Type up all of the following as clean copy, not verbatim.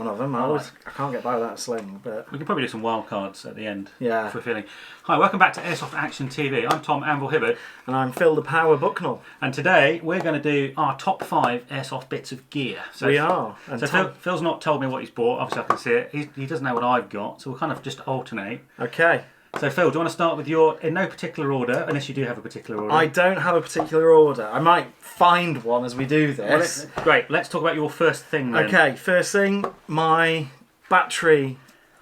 one of them. I can't get by without a sling, but we can probably do some wild cards at the end. Yeah. If we're feeling. Hi, welcome back to Airsoft Action TV. I'm Tom Anvil Hibberd. And I'm Phil The Power Bucknall. And today we're going to do our top 5 airsoft bits of gear. So we are. And so Phil's not told me what he's bought. Obviously I can see it. He doesn't know what I've got, so we'll kind of just alternate. Okay. So Phil, do you want to start with your, in no particular order, unless you do have a particular order? I don't have a particular order. I might find one as we do this. Well, great, let's talk about your first thing then. Okay, first thing, my battery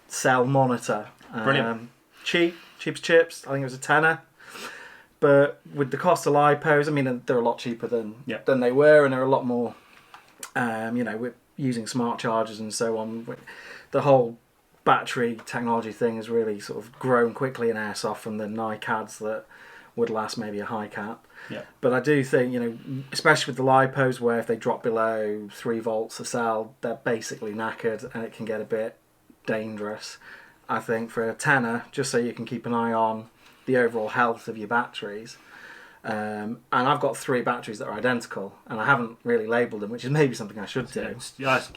cell monitor. Brilliant. Cheap as chips. I think it was a tenner. But with the cost of lipos, I mean, they're a lot cheaper than they were, and they're a lot more, we're using smart chargers and so on. The whole battery technology thing has really sort of grown quickly in airsoft from the NiCads that would last maybe a high cap. Yeah. But I do think, especially with the lipos, where if they drop below 3 volts a cell, they're basically knackered and it can get a bit dangerous. I think for a tenner, just so you can keep an eye on the overall health of your batteries. And I've got 3 batteries that are identical, and I haven't really labelled them, which is maybe something I should do. Yeah, I've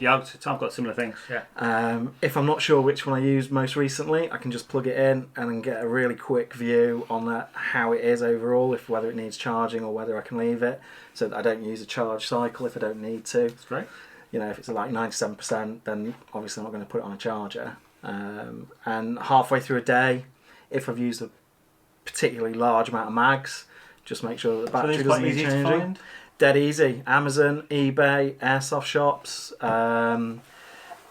got similar things. Yeah. If I'm not sure which one I used most recently, I can just plug it in and then get a really quick view on how it is overall, whether it needs charging or whether I can leave it, so that I don't use a charge cycle if I don't need to. That's great. If it's like 97%, then obviously I'm not going to put it on a charger. And halfway through a day, if I've used a particularly large amount of mags, just make sure that the battery doesn't need changing. To find? Dead easy. Amazon, eBay, airsoft shops.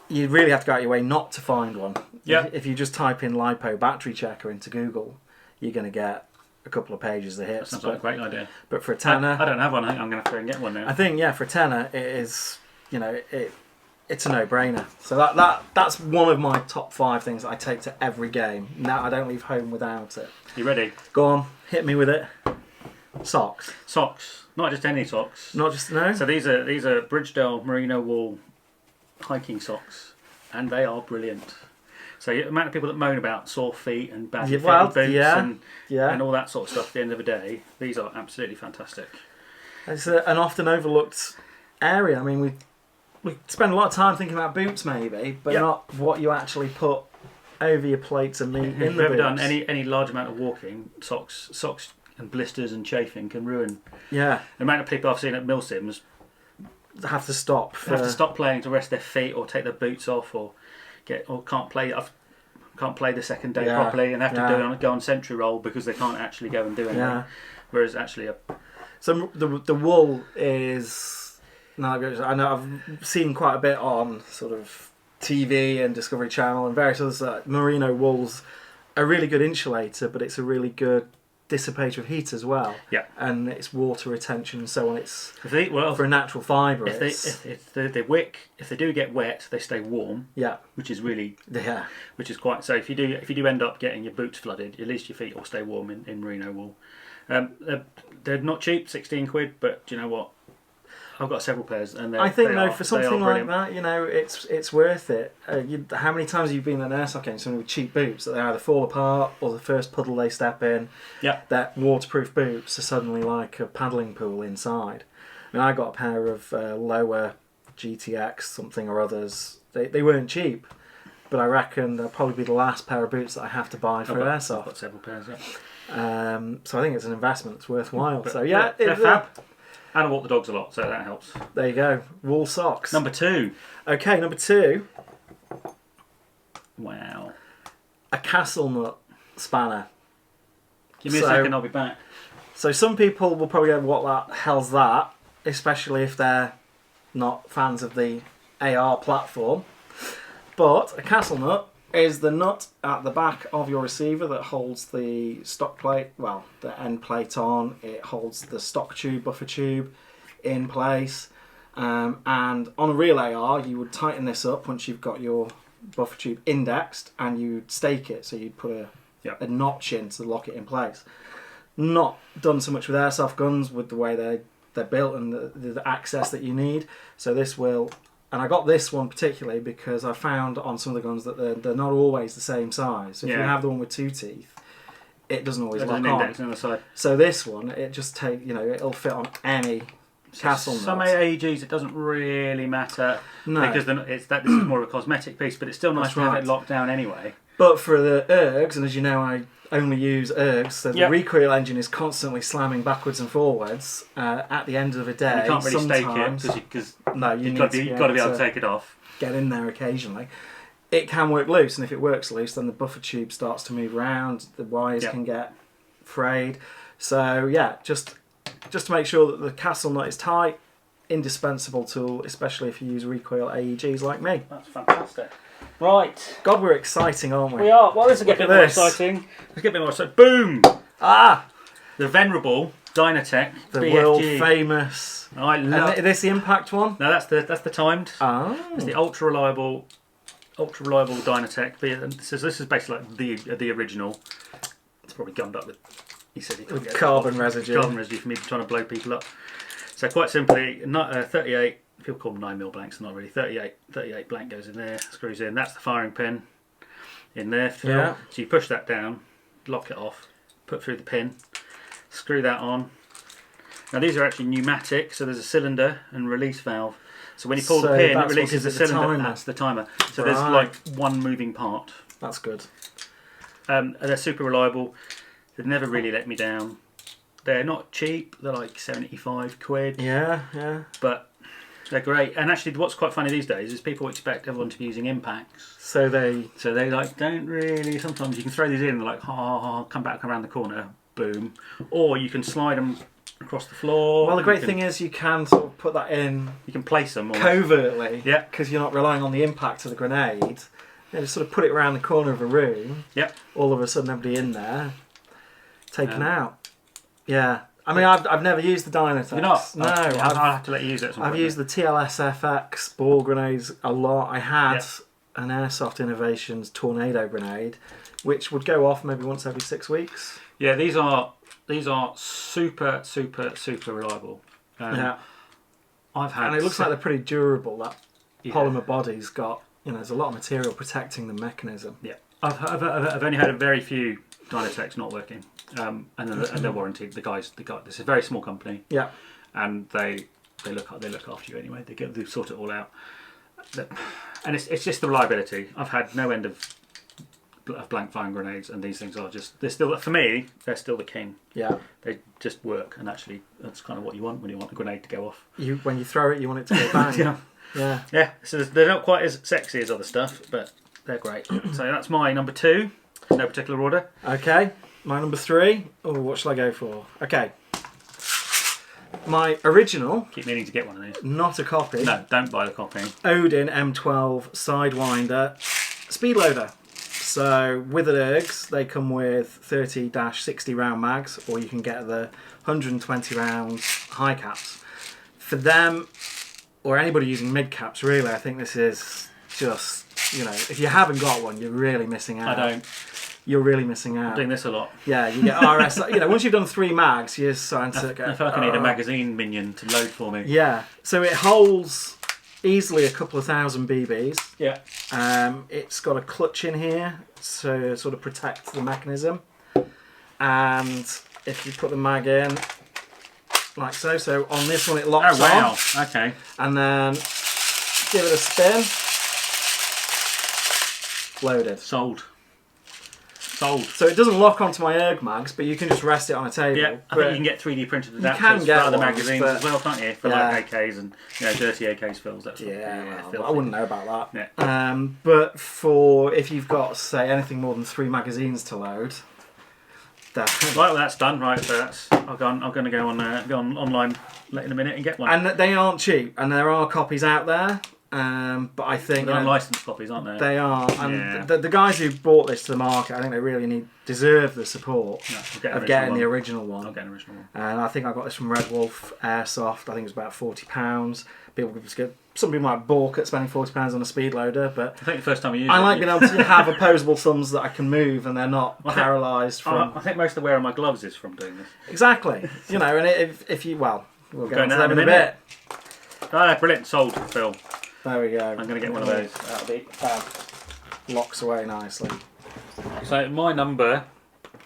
You really have to go out your way not to find one. Yeah. If you just type in LiPo battery checker into Google, you're going to get a couple of pages of hits. That sounds like a great idea. But for a tenner, I don't have one. I think I'm going to have to go and get one now. I think for a tenner, it is. It's a no-brainer. So that's one of my top 5 things that I take to every game. Now I don't leave home without it. You ready? Go on, hit me with it. Socks. Socks, not just any socks. Not just no. So these are Bridgedale merino wool hiking socks, and they are brilliant. So the amount of people that moan about sore feet and bad boots and all that sort of stuff at the end of the day, these are absolutely fantastic. It's an often overlooked area. I mean, we spend a lot of time thinking about boots maybe, but not what you actually put over your plates and meat in the boots. If you've ever done any large amount of walking, socks and blisters and chafing can ruin. Yeah. The amount of people I've seen at milsims have to stop playing to rest their feet or take their boots off or can't play the second day properly and have to go on sentry roll because they can't actually go and do anything. Yeah. Whereas actually so the wool is, I know I've seen quite a bit on sort of TV and Discovery Channel and various others. Merino wool's a really good insulator, but it's a really good dissipator of heat as well. Yeah. And it's water retention and so on. It's for a natural fibre. If they do get wet, they stay warm. Yeah. Which is really which is quite. So if you do end up getting your boots flooded, at least your feet will stay warm in merino wool. They're not cheap, 16 quid, but do you know what? I've got several pairs, and I think for something like that, it's worth it. How many times have you been in an airsoft game, someone with cheap boots that they either fall apart or the first puddle they step in, that waterproof boots are suddenly like a paddling pool inside. I mean, I got a pair of lower GTX something or others. They weren't cheap, but I reckon they'll probably be the last pair of boots that I have to buy for airsoft. I've got several pairs, so I think it's an investment that's worthwhile. But, so they're fab. And I walk the dogs a lot, so that helps. There you go. Wool socks. Number 2. Okay, number 2. Wow. A castle nut spanner. Give me a second, I'll be back. So some people will probably go, what the hell's that? Especially if they're not fans of the AR platform. But a castle nut is the nut at the back of your receiver that holds the stock plate, the end plate on. It holds the stock tube, buffer tube in place. And on a real AR, you would tighten this up once you've got your buffer tube indexed and you'd stake it. So you'd put a notch in to lock it in place. Not done so much with airsoft guns with the way they're built and the access that you need. So this will... And I got this one particularly because I found on some of the guns that they're not always the same size. So if you have the one with 2 teeth, it doesn't always lock on. On the side. So this one, it just it'll fit on any Castle some nut. AEGs it doesn't really matter because this is more of a cosmetic piece, but it's still nice to have it locked down anyway. But for the ergs, and as you know, I only use ergs, so the recoil engine is constantly slamming backwards and forwards at the end of the day. And you can't really stake it because you've got to be able to take it off. Get in there occasionally. It can work loose, and if it works loose, then the buffer tube starts to move around. The wires can get frayed. So yeah, just to make sure that the castle nut is tight, indispensable tool, especially if you use recoil AEGs like me. That's fantastic. Right. God, we're exciting, aren't we? We are. Well, this is a bit more exciting. Let's get a bit more exciting. Boom! Ah! The venerable DynaTAC the BFG. world famous. I love. Is this the impact one? No, that's the timed. Oh. It's the ultra reliable DynaTAC. So this is basically like the original. It's probably gummed up with. He said he with carbon residue. Carbon residue for me trying to blow people up. So quite simply, 38. People call them 9mm blanks. Not really. 38 blank goes in there. Screws in. That's the firing pin in there. So you push that down, lock it off, put through the pin, screw that on. Now these are actually pneumatic, so there's a cylinder and release valve. So when you pull the pin, it releases the cylinder. That's the timer. So there's like one moving part. That's good. And they're super reliable. They've never really let me down. They're not cheap. They're like 75 quid. Yeah. But they're great. And actually, what's quite funny these days is people expect everyone to be using impacts. So they like don't really. Sometimes you can throw these in, like come back around the corner, boom. Or you can slide them across the floor. Well, the great thing is you can sort of put that in. You can place them covertly. Yeah. Because you're not relying on the impact of the grenade. You just sort of put it around the corner of a room. Yep. All of a sudden, everybody in there, taken out. Yeah. I mean, I've never used the DynaTAC. You're not? No. I'll have to let you use it. I've used the TLS-FX ball grenades a lot. I had an Airsoft Innovations tornado grenade, which would go off maybe once every 6 weeks. Yeah, these are super reliable. Yeah. I've had. And it looks like they're pretty durable. That polymer body's got, there's a lot of material protecting the mechanism. Yeah. I've only had a very few DynaTACs not working, and they're warranted. The guys, this is a very small company. Yeah. And they look after you anyway. They sort it all out, and it's just the reliability. I've had no end of blank firing grenades, and these things they're still, for me, they're still the king. Yeah. They just work, and actually that's kind of what you want when you want a grenade to go off. When you throw it, you want it to go bang. Yeah. So they're not quite as sexy as other stuff, but they're great. So that's my number 2. No particular order. Okay, my number 3. Oh, what shall I go for? Okay. My original. Keep meaning to get one of these. Not a copy. No, don't buy the copy. Odin M12 Sidewinder Speedloader. So with the ergs, they come with 30-60 round mags, or you can get the 120 rounds high caps. For them, or anybody using mid caps, really, I think this is just, if you haven't got one, you're really missing out. I don't. You're really missing out. I'm doing this a lot. Yeah, you get RS. Once you've done 3 mags, you're starting to go. I feel like I need a magazine minion to load for me. Yeah, so it holds easily a couple of thousand BBs. Yeah. It's got a clutch in here to sort of protect the mechanism. And if you put the mag in, like so on this one it locks on. Oh, wow. Okay. And then give it a spin. Loaded. Sold. So it doesn't lock onto my erg mags, but you can just rest it on a table. Yeah, I think you can get 3D printed adapters can get for other ones, magazines as well, can't you? For like AKs and dirty AKs fills. That sort of thing. I wouldn't know about that. Yeah. But if you've got, say, anything more than 3 magazines to load, right, well, that's done. Right, so I'm going to go on online in a minute and get one. And they aren't cheap, and there are copies out there. But I think they're unlicensed copies, aren't they? They are, and the guys who brought this to the market, I think they really deserve the support of getting the original one. I'll get an original one. And I think I got this from Red Wolf Airsoft. I think it was about £40. Some people might balk at spending £40 on a Speedloader, but I think the first time you use I like being able to have opposable thumbs that I can move, and they're not paralysed from. I think most of the wear of my gloves is from doing this. Exactly, and if you we'll get into them in a bit. Ah, brilliant, sold, Phil. There we go. I'm going to get one of those. That'll be locks away nicely. So my number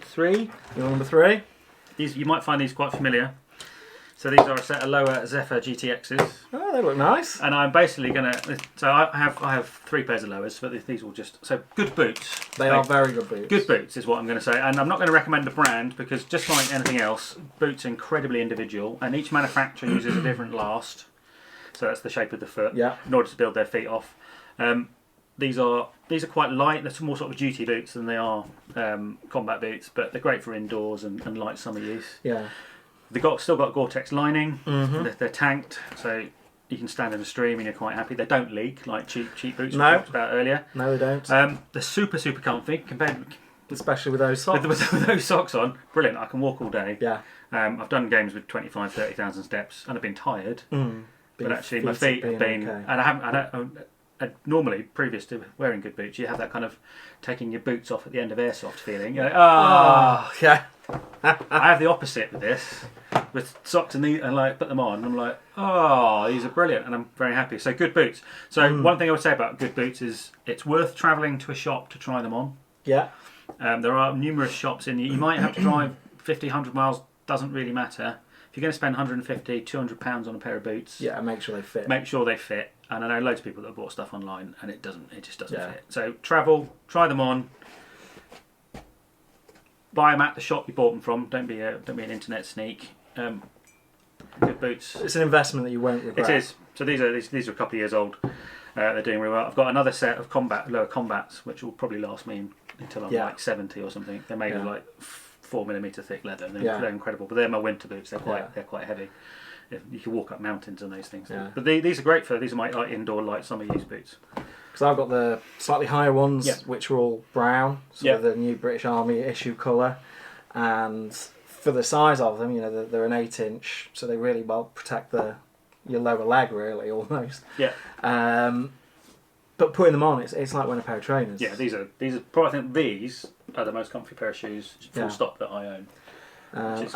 3. Your number 3? You might find these quite familiar. So these are a set of lower Zephyr GTXs. Oh, they look nice. And I'm basically going to... So I have 3 pairs of lowers, but these will just... So good boots. They are very good boots. Good boots is what I'm going to say. And I'm not going to recommend a brand because just like anything else, boots are incredibly individual and each manufacturer uses a different last. So that's the shape of the foot in order to build their feet off. These are quite light. They're more sort of duty boots than they are combat boots, but they're great for indoors and light summer use. Yeah. They've still got Gore-Tex lining. They're tanked, so you can stand in a stream and you're quite happy. They don't leak like cheap boots we talked about earlier. No, they don't. They're super comfy especially with those socks. With those socks on, brilliant. I can walk all day. Yeah. I've done games with 25, 30,000 steps and I've been tired. But actually, my feet have been, okay. And I don't. Normally, previous to wearing good boots, you have that kind of taking your boots off at the end of Airsoft feeling. You're like, yeah. I have the opposite with this, with socks and like put them on. And I'm like, these are brilliant, and I'm very happy. So good boots. So one thing I would say about good boots is it's worth travelling to a shop to try them on. Yeah. There are numerous shops you might have to drive 50, 100 miles. Doesn't really matter. If you're going to spend 150, 200 pounds on a pair of boots, make sure they fit. Make sure they fit. And I know loads of people that have bought stuff online and it just doesn't fit. So travel, try them on, buy them at the shop you bought them from. Don't be an internet sneak. Good boots. It's an investment that you won't regret. It is. So these are a couple of years old. They're doing really well. I've got another set of lower combats which will probably last me until I'm like 70 or something. They're made of like 4mm thick leather. They're incredible. But they're my winter boots. They're quite heavy. You can walk up mountains on those things. Yeah. But these are great these are my indoor light summer use boots. Because I've got the slightly higher ones, which are all brown, so the new British Army issue colour, and for the size of them, they're an 8-inch, so they really protect your lower leg, really, almost. Yeah. But putting them on, it's like wearing a pair of trainers. Yeah, these are probably, I think these are the most comfy pair of shoes, full stop, that I own.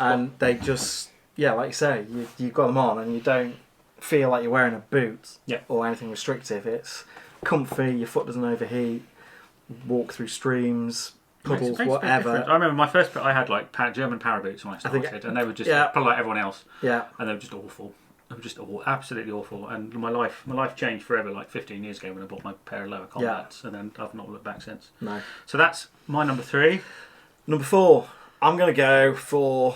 And they just. Yeah, like you say, you've got them on and you don't feel like you're wearing a boot or anything restrictive. It's comfy, your foot doesn't overheat, walk through streams, puddles, whatever. I remember my first pair, I had like German power boots when I started, and they were just probably like everyone else. Yeah. And they were just awful. They were just absolutely awful. And my life changed forever, like 15 years ago when I bought my pair of lower combats, and then I've not looked back since. No. So that's my number 3. Number 4, I'm going to go for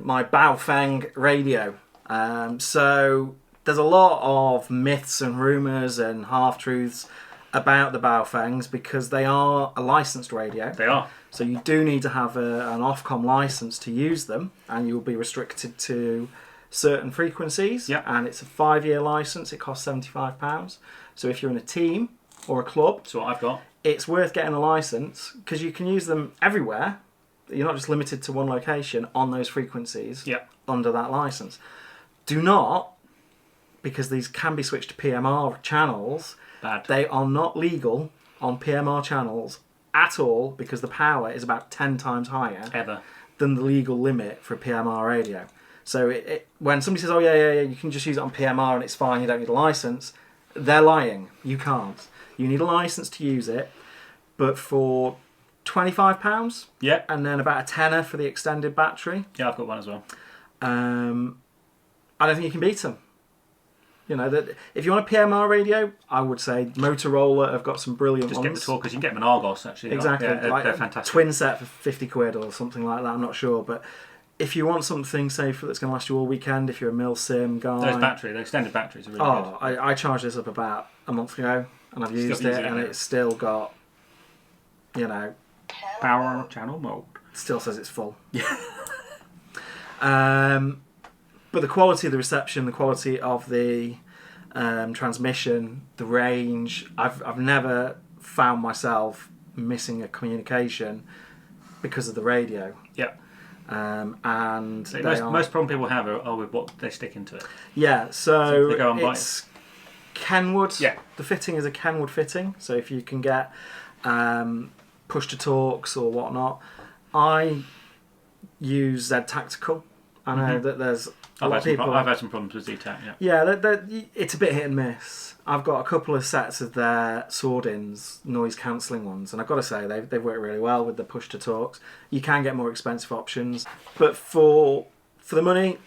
my Baofeng radio. So there's a lot of myths and rumours and half-truths about the Baofengs because they are a licensed radio. They are. So you do need to have an Ofcom licence to use them, and you'll be restricted to certain frequencies. Yeah. And it's a 5-year licence. It costs £75. So if you're in a team or a club, that's what I've got. It's worth getting a licence because you can use them everywhere. You're not just limited to one location on those frequencies under that licence. Do not, because these can be switched to PMR channels, they are not legal on PMR channels at all because the power is about 10 times higher than the legal limit for a PMR radio. So when somebody says, you can just use it on PMR and it's fine, you don't need a licence, they're lying. You can't. You need a licence to use it, but for £25, and then about a tenner for the extended battery. Yeah, I've got one as well. I don't think you can beat them. That if you want a PMR radio, I would say Motorola have got some brilliant ones. Just get the talkers. You can get them in Argos, actually. Exactly, they're fantastic. Twin set for £50 or something like that. I'm not sure, but if you want something safe that's going to last you all weekend, if you're a mil-sim guy, the extended batteries are really good. I charged this up about a month ago, and I've used it, and it's still got, power channel mode. Still says it's full. But the quality of the reception, the quality of the transmission, the range, I've never found myself missing a communication because of the radio. Yeah. And so most problem people have are with what they stick into it. Yeah, so it's Kenwood. Yeah. The fitting is a Kenwood fitting, so if you can get push to talks or whatnot. I use Z Tactical. I know that there's a lot of people. I've had some problems with Z-Tac. Yeah, it's a bit hit and miss. I've got a couple of sets of their sword-ins, noise cancelling ones, and I've got to say they've worked really well with the push to talks. You can get more expensive options, but for the money,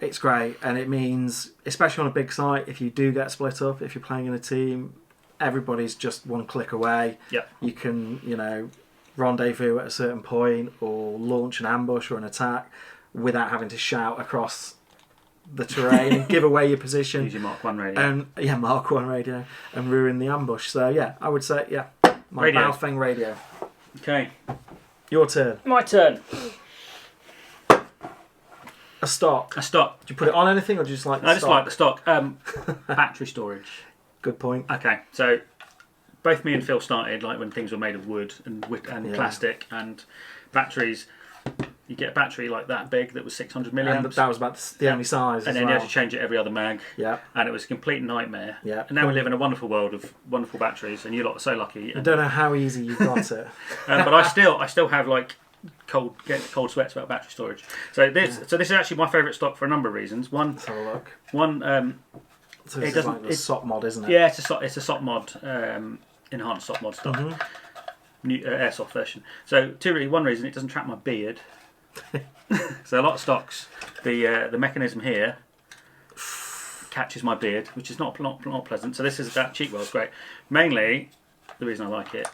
It's great, and it means, especially on a big site, if you do get split up, if you're playing in a team, everybody's just one click away. Yeah. You can, rendezvous at a certain point or launch an ambush or an attack without having to shout across the terrain and give away your position. Use your Mark 1 radio. Mark 1 radio, and ruin the ambush. So, yeah, I would say, my Baofeng radio. Okay. Your turn. My turn. A stock. Do you put it on anything, or do you just like the stock? I just like the stock. Battery storage. Good point. Okay, so both me and Phil started like when things were made of wood and plastic, and batteries. You get a battery like that big that was 600 milliamps. And that was about the only size. And then you had to change it every other mag. Yeah. And it was a complete nightmare. Yeah. And now we live in a wonderful world of wonderful batteries, and you lot are so lucky. I don't know how easy you got it. But I still have like cold sweats about battery storage. So this is actually my favourite stock for a number of reasons. One, let's have a look. So it doesn't. Like it's SOP mod, isn't it? Yeah, it's a SOP mod, enhanced SOP mod stuff. Mm-hmm. New Airsoft version. So one reason, it doesn't trap my beard. So a lot of stocks, the mechanism here catches my beard, which is not pleasant. So that cheek well's great. Mainly, the reason I like it,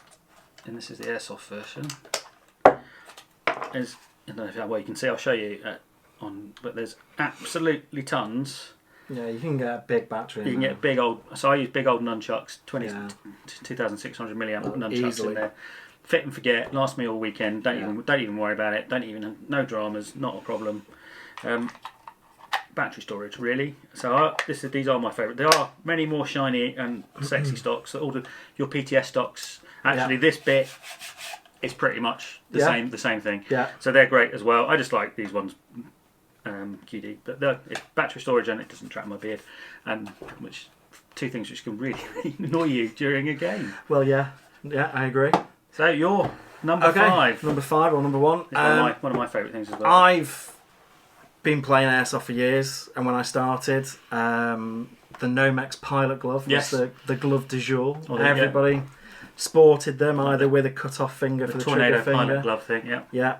and this is the Airsoft version, is, I don't know if you can see. I'll show you but there's absolutely tons. Yeah, you can get a big battery. You can get big old. So I use big old nunchucks, 2,600 milliamp nunchucks easily. in there. Fit and forget. Last me all weekend. Don't even worry about it. No dramas. Not a problem. Battery storage, really. So these are my favourite. There are many more shiny and sexy stocks. All your PTS stocks. Actually, this bit is pretty much the same thing. Yeah. So they're great as well. I just like these ones. QD, but it's battery storage and it doesn't trap my beard, and which two things which can really annoy you during a game. Well, yeah, I agree. So you're number 5. Number 5 or number 1. It's one of my favourite things as well. I've been playing Airsoft for years, and when I started, the Nomex Pilot Glove was the glove du jour. Everybody sported them either with a cut-off finger for the trigger finger. Pilot glove thing, yeah.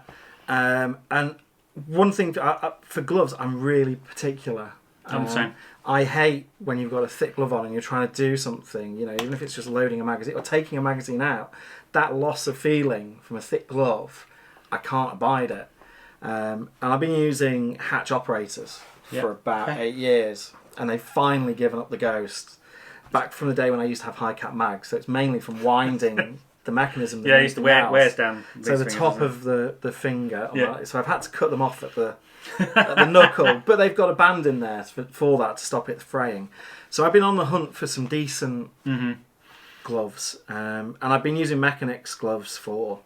And one thing for gloves, I'm really particular. I'm the same. I hate when you've got a thick glove on and you're trying to do something, even if it's just loading a magazine or taking a magazine out, that loss of feeling from a thick glove, I can't abide it. And I've been using hatch operators for about 8 years, and they've finally given up the ghost. Back from the day when I used to have high cap mags, so it's mainly from winding the mechanism. I used to wears down. So the top of the finger. So I've had to cut them off at the knuckle, but they've got a band in there for that to stop it fraying. So I've been on the hunt for some decent gloves, and I've been using Mechanix gloves for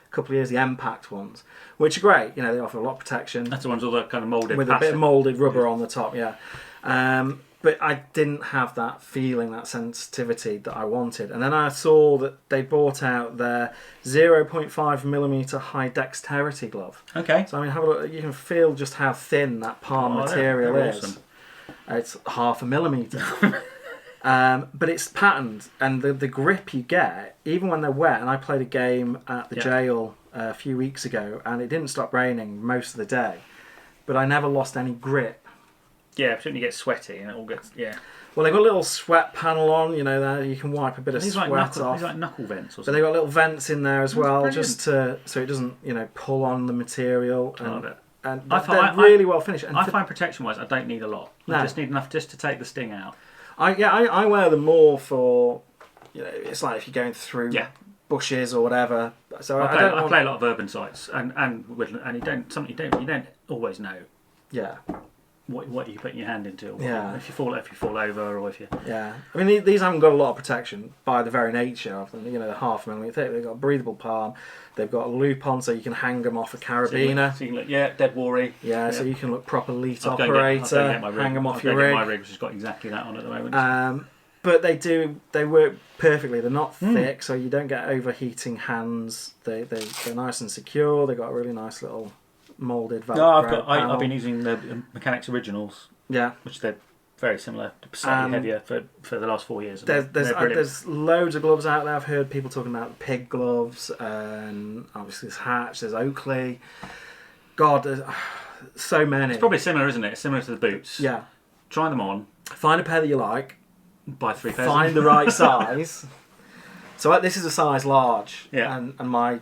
a couple of years, the M-Pact ones, which are great. They offer a lot of protection. That's the ones with the kind of moulded with a bit of moulded rubber on the top. But I didn't have that feeling, that sensitivity that I wanted. And then I saw that they brought out their 0.5mm high dexterity glove. Okay. So have a look. You can feel just how thin that palm material is. Awesome. It's 0.5 millimetre. But it's patterned, and the grip you get, even when they're wet. And I played a game at the jail a few weeks ago, and it didn't stop raining most of the day, but I never lost any grip. Yeah, particularly you get sweaty and it all gets Well, they've got a little sweat panel on, there you can wipe a bit of sweat off. These like knuckle vents or something. But they've got little vents in there as well, just so it doesn't, pull on the material. And, I love it. And they're really well finished. And I find protection-wise, I don't need a lot. No. I just need enough just to take the sting out. I wear them more for, it's like if you're going through bushes or whatever. So I play a lot of urban sites, and you don't always know. Yeah. What you put your hand into, or if you fall over, or if you... Yeah, I mean, these haven't got a lot of protection by the very nature of them. They're 0.5 millimetre thick. They've got a breathable palm. They've got a loop on, so you can hang them off a carabiner. So you can look, dead worry. Yeah, so you can look proper elite operator. Hang them off your rig. My rig, which has got exactly that on at the moment. But they work perfectly. They're not thick, so you don't get overheating hands. They're nice and secure. They've got a really nice little moulded Velcro. I've been using the Mechanics Originals. Yeah, which they're very similar, slightly heavier for the last 4 years. There's loads of gloves out there. I've heard people talking about pig gloves, and obviously there's Hatch, there's Oakley. God, so many. It's probably similar, isn't it? It's similar to the boots. Yeah. Try them on. Find a pair that you like. Buy 3 pairs. Find the right size. So this is a size large. Yeah. And my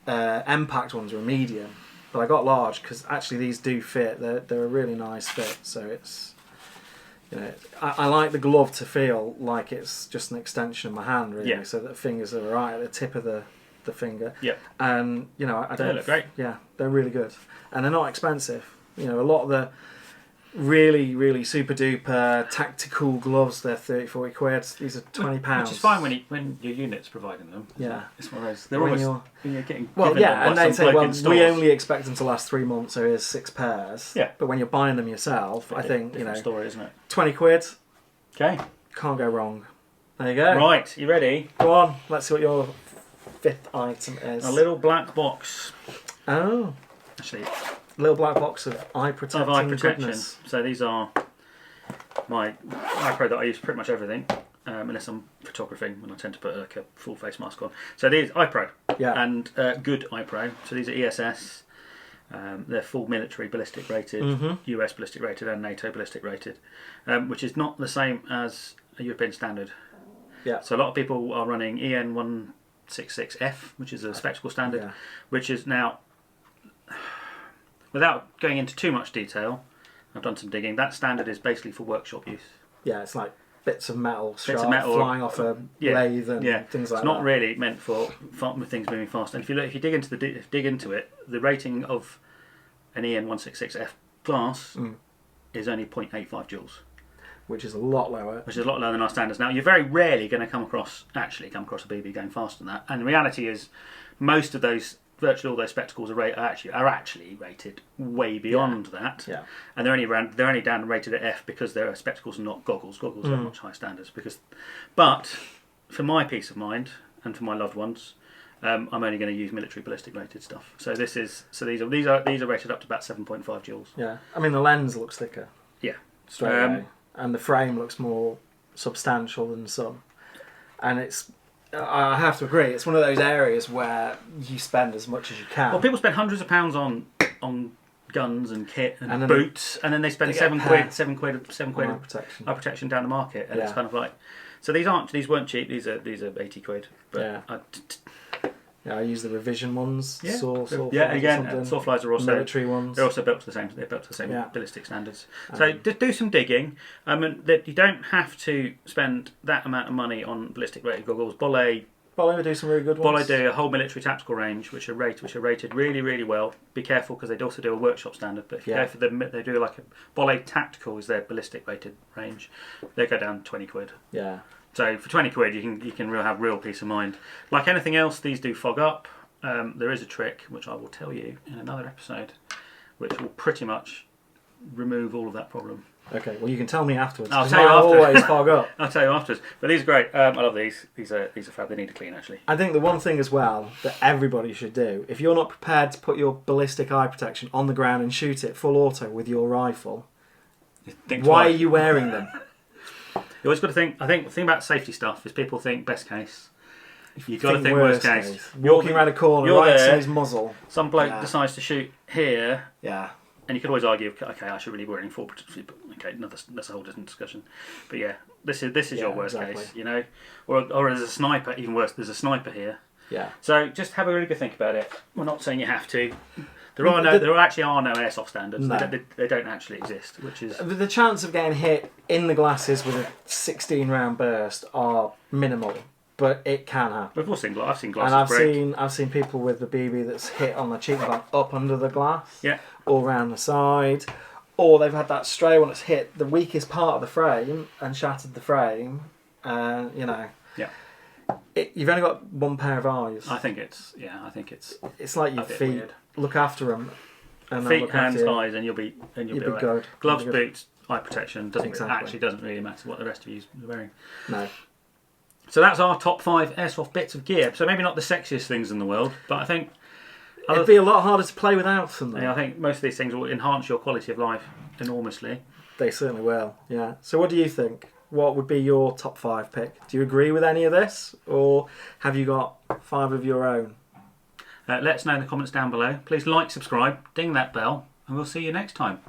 Impact ones are a medium. But I got large because actually these do fit. They're a really nice fit. So it's... I like the glove to feel like it's just an extension of my hand, really, so that the fingers are right at the tip of the finger. Yeah. And I don't. They look great. Yeah, they're really good, and they're not expensive. A lot of the really, really super duper tactical gloves, they're 30-40 quid. These are £20. Which is fine when your unit's providing them. Yeah. It's one of those. They're always when you're getting. And they say, well, we we only expect them to last 3 months, so here's 6 pairs. Yeah. But when you're buying them yourself, I think story, isn't it? 20 quid. Okay. Can't go wrong. There you go. Right, you ready? Go on. Let's see what your 5th item is. A little black box. Oh. Actually, little black box of eye protection. Goodness. So these are my eye pro that I use for pretty much everything, unless I'm photographing, when I tend to put like a full face mask on. So these eye pro, and good eye pro. So these are ESS. They're full military ballistic rated, US ballistic rated, and NATO ballistic rated, which is not the same as a European standard. Yeah. So a lot of people are running EN166F, which is a spectacle standard, which is now. Without going into too much detail, I've done some digging. That standard is basically for workshop use. Yeah, it's like bits of metal flying off a lathe and things like that. It's not really meant for things moving fast. And if you dig into it, the rating of an EN166F class is only 0.85 joules, which is a lot lower. Which is a lot lower than our standards. Now, you're very rarely going to come across a BB going faster than that. And the reality is, virtually all those spectacles are actually rated way beyond that. Yeah. And they're only down rated at F because they're spectacles and not goggles. Goggles are much higher standards but for my peace of mind and for my loved ones, I'm only going to use military ballistic rated stuff. So these are rated up to about 7.5 joules. Yeah. I mean, the lens looks thicker. Yeah. Straight away. And the frame looks more substantial than some. And I have to agree, it's one of those areas where you spend as much as you can. Well, people spend hundreds of pounds on guns and kit and boots, and then they spend £7 eye protection down the market, and it's kind of like. So these weren't cheap. These are 80 quid. But I use the revision ones. Yeah, Sawflies Sawflies are also military ones. They're also built to the same. They're built to the same ballistic standards. So just do some digging. You don't have to spend that amount of money on ballistic rated goggles. Bolle do some really good ones. Bolle do a whole military tactical range, which are rated really, really well. Be careful because they also do a workshop standard. But if you go for they do like a Bolle tactical is their ballistic rated range. They go down 20 quid. Yeah. So for 20 quid, you can have real peace of mind. Like anything else, these do fog up. There is a trick, which I will tell you in another episode, which will pretty much remove all of that problem. Okay, well you can tell me afterwards. I'll tell you after. Always fog up. I'll tell you afterwards. But these are great. I love these. These are fab. They need to clean actually. I think the one thing as well that everybody should do, if you're not prepared to put your ballistic eye protection on the ground and shoot it full auto with your rifle, why are you wearing them? You always got to think. I think the thing about safety stuff is people think best case. You've got to think worst case. Walking around a corner, right to his muzzle. Some bloke decides to shoot here. Yeah. And you could always argue, okay, I should really be wearing full protection. Okay, that's a whole different discussion. But yeah, this is your worst case, or there's a sniper. Even worse, there's a sniper here. Yeah. So just have a really good think about it. We're not saying you have to. There actually are no airsoft standards. No. They don't actually exist, which is the chance of getting hit in the glasses with a 16-round burst are minimal, but it can happen. We've all seen I've seen glasses break. And I've seen people with the BB that's hit on the cheek gone up under the glass, yeah, or around the side, or they've had that stray one that's hit the weakest part of the frame and shattered the frame. Yeah. You've only got one pair of eyes. I think it's. It's like your feet. Weird. Look after them. And feet, hands, eyes, and you'll be good. Gloves, boots, eye protection doesn't really matter what the rest of you are wearing. No. So that's our top 5 airsoft bits of gear. So maybe not the sexiest things in the world, but I think it'd be a lot harder to play without them. Though. Yeah, I think most of these things will enhance your quality of life enormously. They certainly will. Yeah. So what do you think? What would be your top 5 pick? Do you agree with any of this, or have you got 5 of your own? Let us know in the comments down below. Please like, subscribe, ding that bell, and we'll see you next time.